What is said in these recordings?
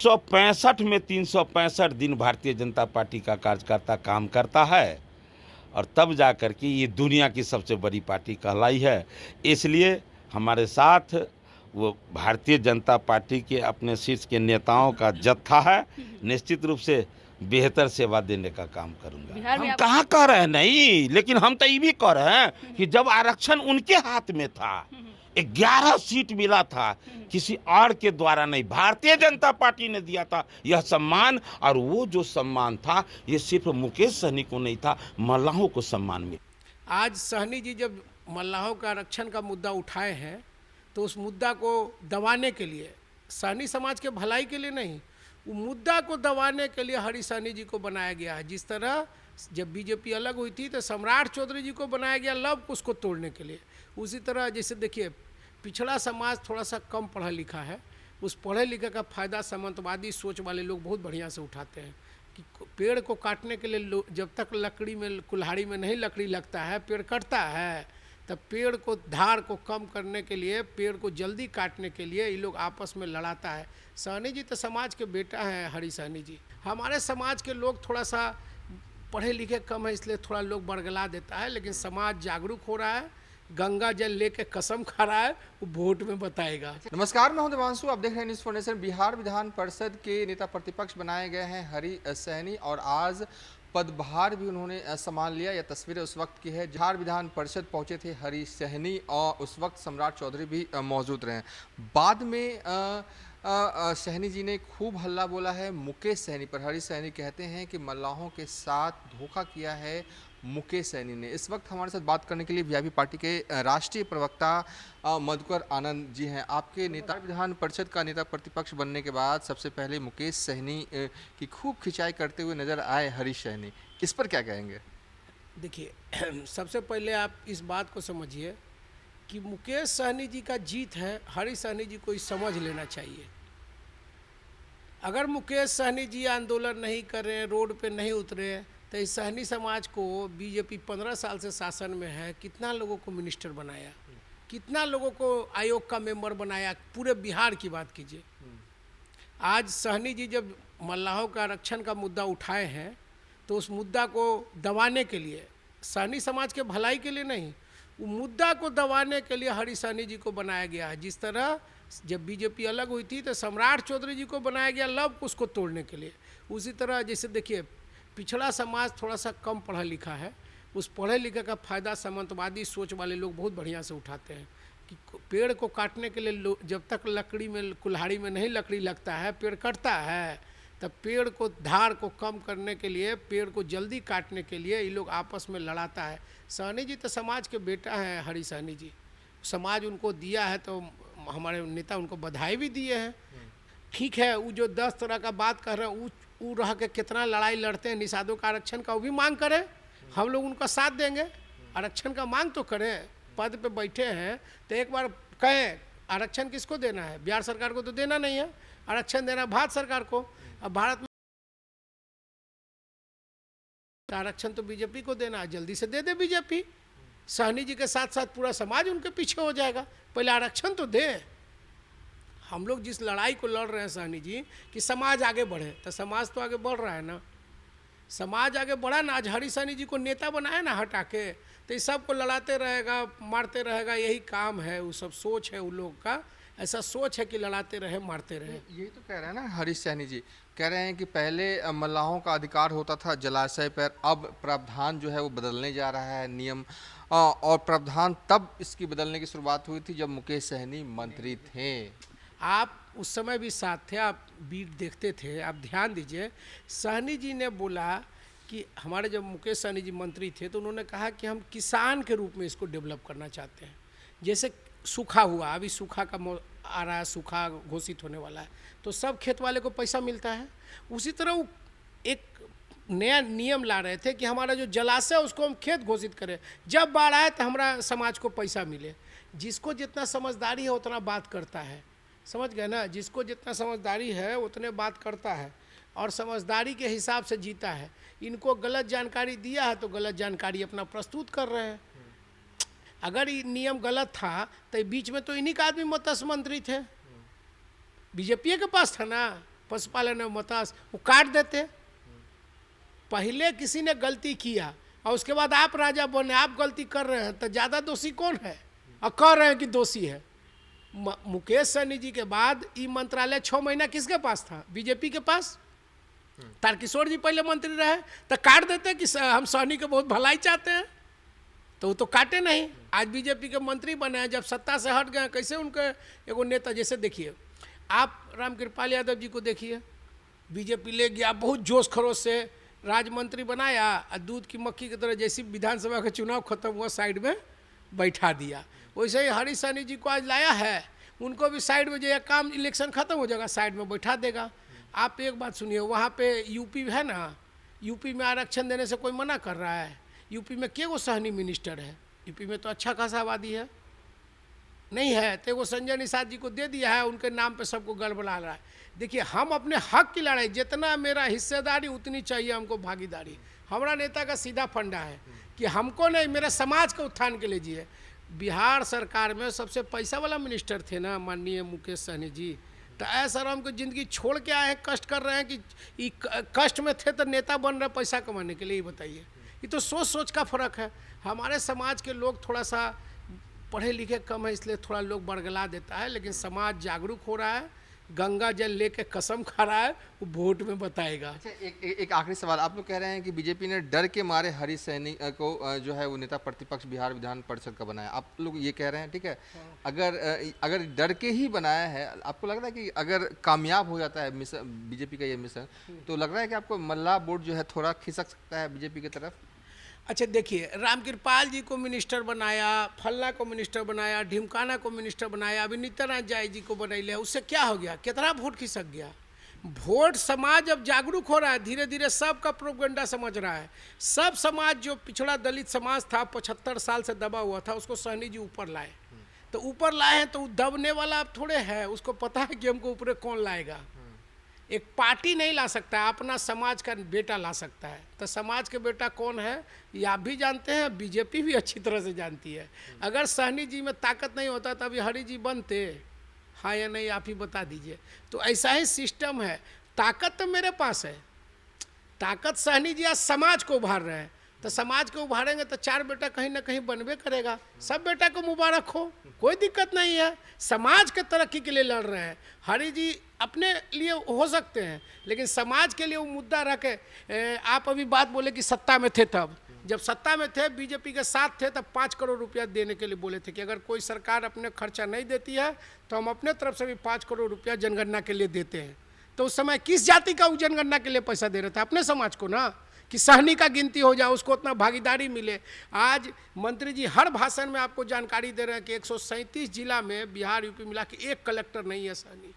365 में 365 दिन भारतीय जनता पार्टी का कार्यकर्ता काम करता है और तब जा कर के ये दुनिया की सबसे बड़ी पार्टी कहलाई है। इसलिए हमारे साथ वो भारतीय जनता पार्टी के अपने शीर्ष के नेताओं का जत्था है। निश्चित रूप से बेहतर सेवा देने का काम करूंगा। हम कहाँ कह रहे हैं नहीं, लेकिन हम तो ये भी कह रहे हैं कि जब आरक्षण उनके हाथ में था, 11 सीट मिला था, किसी और के द्वारा नहीं, भारतीय जनता पार्टी ने दिया था यह सम्मान। और वो जो सम्मान था ये सिर्फ मुकेश सहनी को नहीं था, मल्लाहों को सम्मान मिला। आज सहनी जी जब मल्लाहों का आरक्षण का मुद्दा उठाए हैं तो उस मुद्दा को दबाने के लिए, सहनी समाज के भलाई के लिए नहीं, वो मुद्दा को दबाने के लिए हरी सहनी जी को बनाया गया है। जिस तरह जब बीजेपी अलग हुई थी तो सम्राट चौधरी जी को बनाया गया लव कुश को तोड़ने के लिए, उसी तरह जैसे देखिए पिछड़ा समाज थोड़ा सा कम पढ़ा लिखा है, उस पढ़े लिखे का फ़ायदा सामंतवादी सोच वाले लोग बहुत बढ़िया से उठाते हैं कि पेड़ को काटने के लिए जब तक लकड़ी में कुल्हाड़ी में नहीं लकड़ी लगता है पेड़ कटता है, तब पेड़ को धार को कम करने के लिए, पेड़ को जल्दी काटने के लिए ये लोग आपस में लड़ाता है। सहनी जी तो समाज के बेटा हैं, हरी सहनी जी। हमारे समाज के लोग थोड़ा सा पढ़े लिखे कम है इसलिए थोड़ा लोग बरगला देता है, लेकिन समाज जागरूक हो रहा है, गंगा जल लेके कसम खा रहा है, वो वोट में बताएगा। नमस्कार, मैं हूं देवांशु, आप देख रहे हैं न्यूज़ फाउंडेशन। बिहार विधान परिषद के नेता प्रतिपक्ष बनाए गए हैं हरी सहनी और आज पदभार भी उन्होंने संभाल लिया। यह तस्वीरें उस वक्त की है बिहार विधान परिषद पहुंचे थे हरी सहनी और उस वक्त सम्राट चौधरी भी मौजूद रहे। बाद में सहनी जी ने खूब हल्ला बोला है मुकेश सहनी पर। हरी सहनी कहते हैं कि मल्लाहों के साथ धोखा किया है मुकेश सहनी ने। इस वक्त हमारे साथ बात करने के लिए वीआईपी पार्टी के राष्ट्रीय प्रवक्ता मधुकर आनंद जी हैं। आपके नेता विधान परिषद का नेता प्रतिपक्ष बनने के बाद सबसे पहले मुकेश सहनी की खूब खिंचाई करते हुए नजर आए हरी सहनी, इस पर क्या कहेंगे? देखिए सबसे पहले आप इस बात को समझिए कि मुकेश सहनी जी का जीत है, हरी सहनी जी को समझ लेना चाहिए। अगर मुकेश सहनी जी आंदोलन नहीं कर रहे हैं, रोड पे नहीं उतरे, तो इस सहनी समाज को बीजेपी 15 साल से शासन में है, कितना लोगों को मिनिस्टर बनाया, कितना लोगों को आयोग का मेंबर बनाया, पूरे बिहार की बात कीजिए। आज सहनी जी जब मल्लाहों का आरक्षण का मुद्दा उठाए हैं तो उस मुद्दा को दबाने के लिए, सहनी समाज के भलाई के लिए नहीं, वो मुद्दा को दबाने के लिए हरी सहनी जी को बनाया गया है। जिस तरह जब बीजेपी अलग हुई थी तो सम्राट चौधरी जी को बनाया गया लव कुश को तोड़ने के लिए, उसी तरह जैसे देखिए पिछड़ा समाज थोड़ा सा कम पढ़ा लिखा है, उस पढ़े लिखे का फ़ायदा सामंतवादी सोच वाले लोग बहुत बढ़िया से उठाते हैं कि पेड़ को काटने के लिए जब तक लकड़ी में कुल्हाड़ी में नहीं लकड़ी लगता है पेड़ कटता है, तब पेड़ को धार को कम करने के लिए, पेड़ को जल्दी काटने के लिए ये लोग आपस में लड़ाता है। सहनी जी तो समाज के बेटा हैं, हरी सहनी जी, समाज उनको दिया है तो हमारे नेता उनको बधाई भी दिए हैं। ठीक है, वो जो 10 तरह का बात कर रहे हैं वो रह के कितना लड़ाई लड़ते हैं निषादों का आरक्षण का, वो भी मांग करें, हम लोग उनका साथ देंगे। आरक्षण का मांग तो करें, पद पे बैठे हैं तो एक बार कहें आरक्षण किसको देना है, बिहार सरकार को तो देना नहीं है, आरक्षण देना भारत सरकार को। अब भारत में आरक्षण तो बीजेपी को देना है, जल्दी से दे दे बीजेपी। सहनी जी के साथ साथ पूरा समाज उनके पीछे हो जाएगा, पहले आरक्षण तो दे। हम लोग जिस लड़ाई को लड़ रहे हैं सहनी जी कि समाज आगे बढ़े, तो समाज तो आगे बढ़ रहा है ना, समाज आगे बढ़ा ना। आज हरी सहनी जी को नेता बनाया ना हटा के, तो इस सब को लड़ाते रहेगा, मारते रहेगा, यही काम है, वो सब सोच है उन लोग का, ऐसा सोच है कि लड़ाते रहे मारते रहे। यही तो कह रहे हैं ना हरी सहनी जी, कह रहे हैं कि पहले मल्लाहों का अधिकार होता था जलाशय पर, अब प्रावधान जो है वो बदलने जा रहा है नियम, और प्रावधान तब इसकी बदलने की शुरुआत हुई थी जब मुकेश सहनी मंत्री थे। आप उस समय भी साथ थे, आप बीट देखते थे, आप ध्यान दीजिए। सहनी जी ने बोला कि हमारे जब मुकेश सहनी जी मंत्री थे तो उन्होंने कहा कि हम किसान के रूप में इसको डेवलप करना चाहते हैं। जैसे सूखा हुआ, अभी सूखा का आ रहा है, सूखा घोषित होने वाला है, तो सब खेत वाले को पैसा मिलता है। उसी तरह वो एक नया नियम ला रहे थे कि हमारा जो जलाशय है उसको हम खेत घोषित करें, जब बाढ़ आए तो हमारा समाज को पैसा मिले। जिसको जितना समझदारी है उतना बात करता है, समझ गए ना, जिसको जितना समझदारी है उतने बात करता है और समझदारी के हिसाब से जीता है। इनको गलत जानकारी दिया है तो गलत जानकारी अपना प्रस्तुत कर रहे हैं। अगर ये नियम गलत था तो बीच में तो इन्हीं का आदमी मत्स्य मंत्री थे, बीजेपी के पास था ना, पशुपालन एवं मत्स्य, वो काट देते। पहले किसी ने गलती किया और उसके बाद आप राजा बने, आप गलती कर रहे हैं, तो ज़्यादा दोषी कौन है? और कह रहे हैं कि दोषी है। मुकेश सहनी जी के बाद ये मंत्रालय 6 महीना किसके पास था? बीजेपी के पास। तारकिशोर जी पहले मंत्री रहे, तो काट देते कि हम सहनी के बहुत भलाई चाहते हैं, तो वो तो काटे नहीं। आज बीजेपी के मंत्री बने हैं, जब सत्ता से हट गए, कैसे उनके एगो नेता, जैसे देखिए आप रामकृपाल यादव जी को देखिए, बीजेपी ले गया, बहुत जोश खरोश से राजमंत्री बनाया, और दूध की मक्खी की तरह जैसी विधानसभा का चुनाव खत्म हुआ साइड में बैठा दिया। वैसे ही हरीश सहनी जी को आज लाया है, उनको भी साइड में, जो काम इलेक्शन खत्म हो जाएगा साइड में बैठा देगा। आप एक बात सुनिए, वहाँ पे यूपी है ना, यूपी में आरक्षण देने से कोई मना कर रहा है? यूपी में के वो सहनी मिनिस्टर है? यूपी में तो अच्छा खासा आबादी है, नहीं है, तो वो संजय निषाद जी को दे दिया है, उनके नाम पे सबको गड़बड़ा रहा है। देखिए, हम अपने हक की लड़ाई, जितना मेरा हिस्सेदारी उतनी चाहिए हमको भागीदारी। हमारा नेता का सीधा फंडा है कि हमको नहीं, मेरे समाज के उत्थान के लिए जिए। बिहार सरकार में सबसे पैसा वाला मिनिस्टर थे ना माननीय मुकेश सहनी जी, तो ऐसा हमको ज़िंदगी छोड़ के आए हैं, कष्ट कर रहे हैं कि कष्ट में थे तो नेता बन रहे पैसा कमाने के लिए। बताइए, ये तो सोच सोच का फ़र्क है। हमारे समाज के लोग थोड़ा सा पढ़े लिखे कम है, इसलिए थोड़ा लोग बरगला देता है, लेकिन समाज जागरूक हो रहा है, गंगा जल लेके कसम खा रहा है, वो वोट में बताएगा। अच्छा, एक आखिरी सवाल, आप लोग कह रहे हैं कि बीजेपी ने डर के मारे हरीश सहनी को जो है वो नेता प्रतिपक्ष बिहार विधान परिषद का बनाया, आप लोग ये कह रहे हैं, ठीक है। अगर डर के ही बनाया है, आपको लग रहा है कि अगर कामयाब हो जाता है मिशन, बीजेपी का ये मिशन, तो लग रहा है कि आपको मल्ला बोर्ड जो है थोड़ा खिसक सकता है बीजेपी की तरफ? अच्छा देखिए, रामकृपाल जी को मिनिस्टर बनाया, फल्ला को मिनिस्टर बनाया, ढिमकाना को मिनिस्टर बनाया, अभी नित्यानंद जाय जी को बनाइले, उससे क्या हो गया? कितना वोट खिसक गया? वोट समाज अब जागरूक हो रहा है, धीरे धीरे सबका प्रोपेगेंडा समझ रहा है। सब समाज, जो पिछड़ा दलित समाज था, 75 साल से दबा हुआ था, उसको सहनी जी ऊपर लाए। तो ऊपर लाए हैं तो दबने वाला अब थोड़े है, उसको पता है कि हमको ऊपर कौन लाएगा। एक पार्टी नहीं ला सकता, अपना समाज का बेटा ला सकता है। तो समाज के बेटा कौन है ये आप भी जानते हैं, बीजेपी भी अच्छी तरह से जानती है। अगर सहनी जी में ताकत नहीं होता तभी हरि जी बनते, हाँ या नहीं आप ही बता दीजिए। तो ऐसा ही सिस्टम है, ताकत तो मेरे पास है, ताकत सहनी जी आज समाज को उभार रहे हैं, तो समाज को उभारेंगे तो 4 बेटा कहीं ना कहीं बनबे करेगा। सब बेटा को मुबारक हो, कोई दिक्कत नहीं है, समाज के तरक्की के लिए लड़ रहे हैं। हरि जी अपने लिए हो सकते हैं, लेकिन समाज के लिए वो मुद्दा रखे। आप अभी बात बोले कि सत्ता में थे, तब जब सत्ता में थे बीजेपी के साथ थे तब 5 करोड़ रुपया देने के लिए बोले थे कि अगर कोई सरकार अपने खर्चा नहीं देती है तो हम अपने तरफ से भी 5 करोड़ रुपया जनगणना के लिए देते हैं। तो उस समय किस जाति का वो जनगणना के लिए पैसा दे रहे थे? अपने समाज को ना, कि सहनी का गिनती हो जाए, उसको उतना भागीदारी मिले। आज मंत्री जी हर भाषण में आपको जानकारी दे रहे हैं कि 137 जिला में बिहार यूपी मिला के एक कलेक्टर नहीं है सहनी,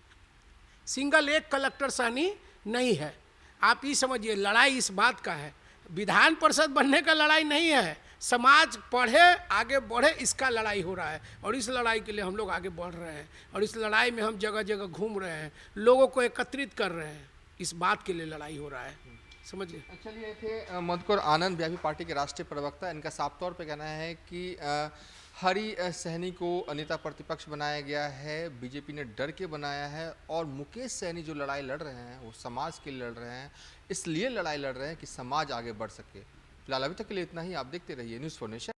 सिंगल एक कलेक्टर सहनी नहीं है। आप ये समझिए, लड़ाई इस बात का है, विधान परिषद बनने का लड़ाई नहीं है, समाज पढ़े आगे बढ़े इसका लड़ाई हो रहा है। और इस लड़ाई के लिए हम लोग आगे बढ़ रहे हैं, और इस लड़ाई में हम जगह जगह घूम रहे हैं, लोगों को एकत्रित कर रहे हैं, इस बात के लिए लड़ाई हो रहा है, समझिए। चलिए, थे मधुकर आनंद, बीजेपी पार्टी के राष्ट्रीय प्रवक्ता। इनका साफ तौर पे कहना है कि हरि सहनी को नेता प्रतिपक्ष बनाया गया है, बीजेपी ने डर के बनाया है, और मुकेश सहनी जो लड़ाई लड़ रहे हैं वो समाज के लिए लड़ रहे हैं, इसलिए लड़ाई लड़ रहे हैं कि समाज आगे बढ़ सके। फिलहाल अभी तक के लिए इतना ही। आप देखते रहिए न्यूज़ 4 नेशन।